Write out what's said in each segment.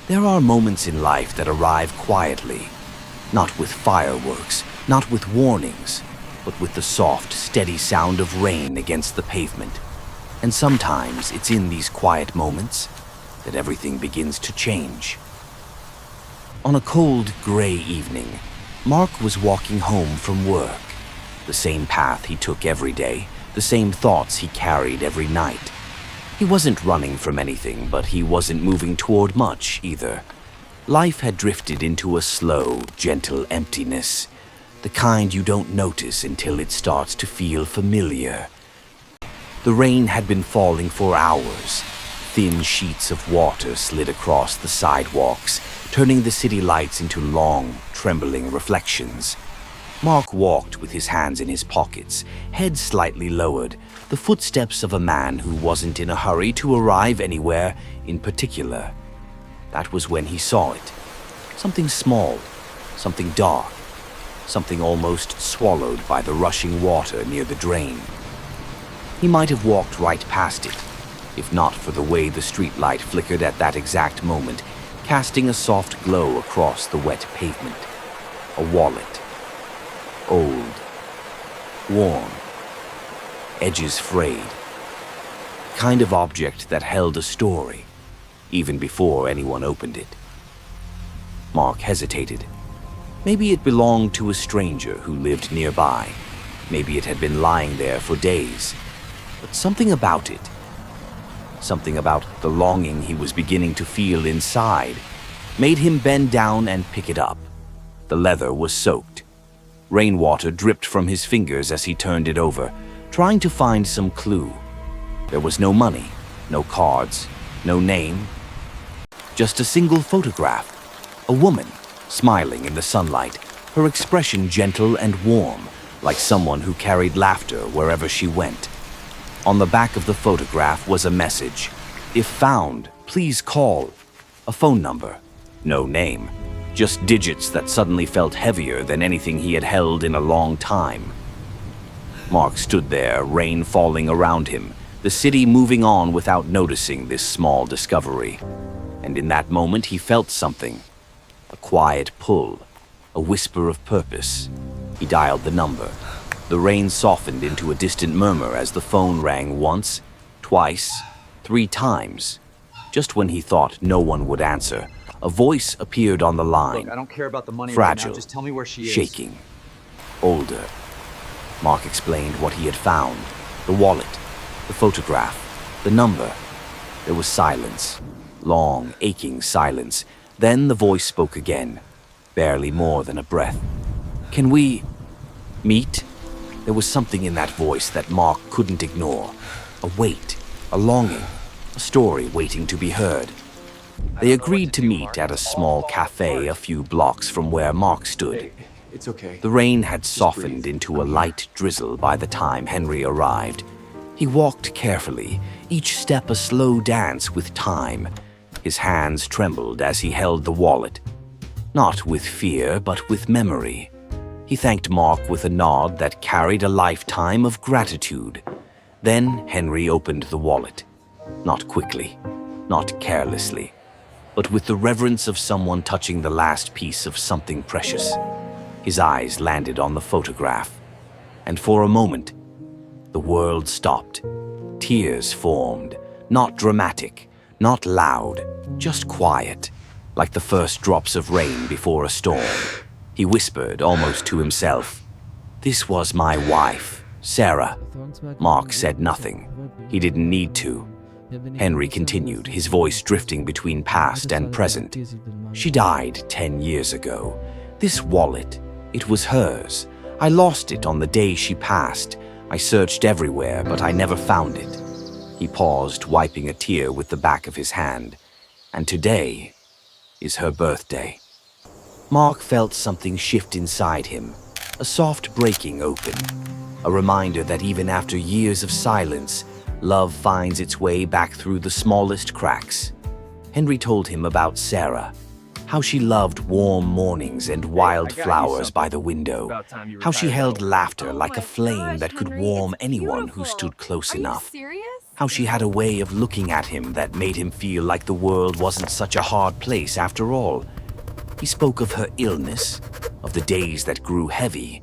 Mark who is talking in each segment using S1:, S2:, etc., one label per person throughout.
S1: There are moments in life that arrive quietly, not with fireworks, not with warnings, but with the soft, steady sound of rain against the pavement. And sometimes it's in these quiet moments that everything begins to change. On a cold, gray evening, Mark was walking home from work. The same path he took every day, the same thoughts he carried every night. He wasn't running from anything, but he wasn't moving toward much either. Life had drifted into a slow, gentle emptiness, the kind you don't notice until it starts to feel familiar. The rain had been falling for hours. Thin sheets of water slid across the sidewalks, turning the city lights into long, trembling reflections. Mark walked with his hands in his pockets, head slightly lowered, the footsteps of a man who wasn't in a hurry to arrive anywhere in particular. That was when he saw it. Something small, something dark, something almost swallowed by the rushing water near the drain. He might have walked right past it, if not for the way the streetlight flickered at that exact moment, casting a soft glow across the wet pavement. A wallet. Old. Worn. Edges frayed. Kind of object that held a story, even before anyone opened it. Mark hesitated. Maybe it belonged to a stranger who lived nearby. Maybe it had been lying there for days. But something about it, something about the longing he was beginning to feel inside, made him bend down and pick it up. The leather was soaked. Rainwater dripped from his fingers as he turned it over, trying to find some clue. There was no money, no cards, no name, just a single photograph. A woman, smiling in the sunlight, her expression gentle and warm, like someone who carried laughter wherever she went. On the back of the photograph was a message. If found, please call. A phone number. No name. Just digits that suddenly felt heavier than anything he had held in a long time. Mark stood there, rain falling around him, the city moving on without noticing this small discovery. And in that moment he felt something. A quiet pull. A whisper of purpose. He dialed the number. The rain softened into a distant murmur as the phone rang once, twice, 3 times. Just when he thought no one would answer, a voice appeared on the line.
S2: Look, I don't care about the money
S1: fragile,
S2: right now. Just tell me where she is.
S1: Shaking, older. Mark explained what he had found. The wallet, the photograph, the number. There was silence, long, aching silence. Then the voice spoke again, barely more than a breath. Can we meet? There was something in that voice that Mark couldn't ignore. A weight, a longing, a story waiting to be heard. They agreed to meet at a small cafe a few blocks from where Mark stood.
S2: It's okay.
S1: The rain had softened into a light drizzle by the time Henry arrived. He walked carefully, each step a slow dance with time. His hands trembled as he held the wallet. Not with fear, but with memory. He thanked Mark with a nod that carried a lifetime of gratitude. Then Henry opened the wallet. Not quickly, not carelessly, but with the reverence of someone touching the last piece of something precious. His eyes landed on the photograph, and for a moment, the world stopped. Tears formed, not dramatic, not loud, just quiet, like the first drops of rain before a storm. He whispered, almost to himself, "This was my wife, Sarah." Mark said nothing. He didn't need to. Henry continued, his voice drifting between past and present. "She died 10 years ago. This wallet, it was hers. I lost it on the day she passed. I searched everywhere, but I never found it." He paused, wiping a tear with the back of his hand. "And today is her birthday." Mark felt something shift inside him, a soft breaking open, a reminder that even after years of silence, love finds its way back through the smallest cracks. Henry told him about Sarah, how she loved warm mornings and wildflowers by the window, how she held laughter like a flame that could warm anyone who stood close enough.
S3: Are you serious?
S1: how she had a way of looking at him that made him feel like the world wasn't such a hard place after all. He spoke of her illness, of the days that grew heavy,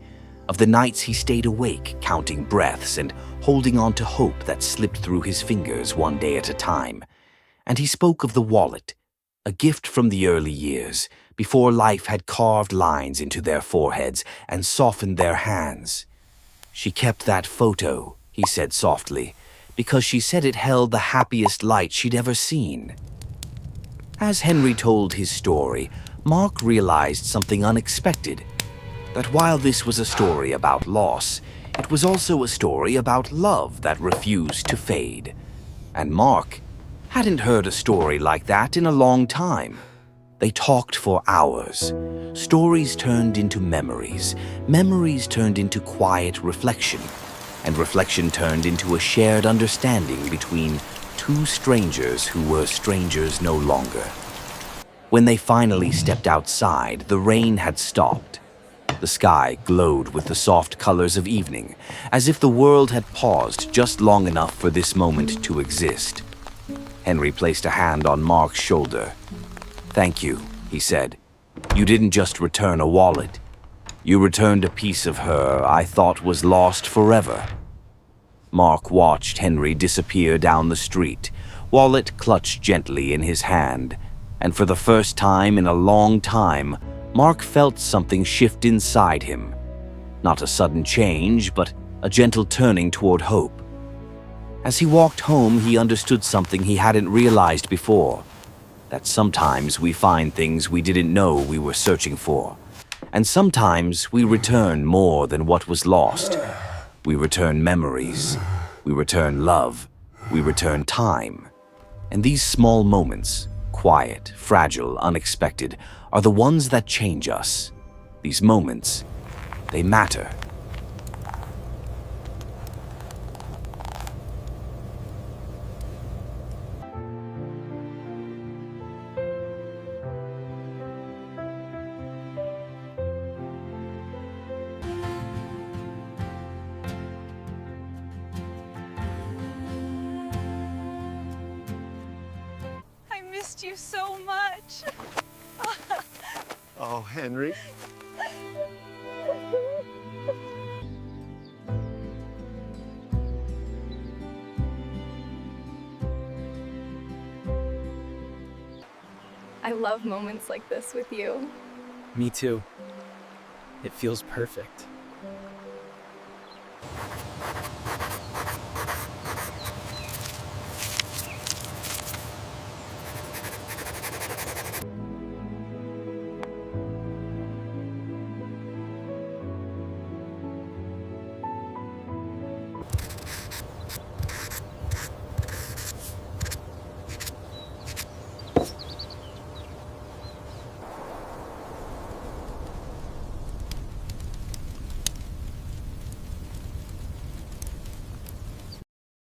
S1: of the nights he stayed awake counting breaths and holding on to hope that slipped through his fingers one day at a time. And he spoke of the wallet, a gift from the early years, before life had carved lines into their foreheads and softened their hands. She kept that photo, he said softly, because she said it held the happiest light she'd ever seen. As Henry told his story, Mark realized something unexpected. That while this was a story about loss, it was also a story about love that refused to fade. And Mark hadn't heard a story like that in a long time. They talked for hours. Stories turned into memories. Memories turned into quiet reflection. And reflection turned into a shared understanding between two strangers who were strangers no longer. When they finally stepped outside, the rain had stopped. The sky glowed with the soft colors of evening, as if the world had paused just long enough for this moment to exist. Henry placed a hand on Mark's shoulder. "Thank you," he said. "You didn't just return a wallet. You returned a piece of her I thought was lost forever." Mark watched Henry disappear down the street, wallet clutched gently in his hand, and for the first time in a long time, Mark felt something shift inside him. Not a sudden change, but a gentle turning toward hope. As he walked home, he understood something he hadn't realized before, that sometimes we find things we didn't know we were searching for, and sometimes we return more than what was lost. We return memories, we return love, we return time. And these small moments, quiet, fragile, unexpected, are the ones that change us. These moments, they matter.
S3: I missed you so much.
S4: Oh, Henry.
S3: I love moments like this with you.
S5: Me too. It feels perfect.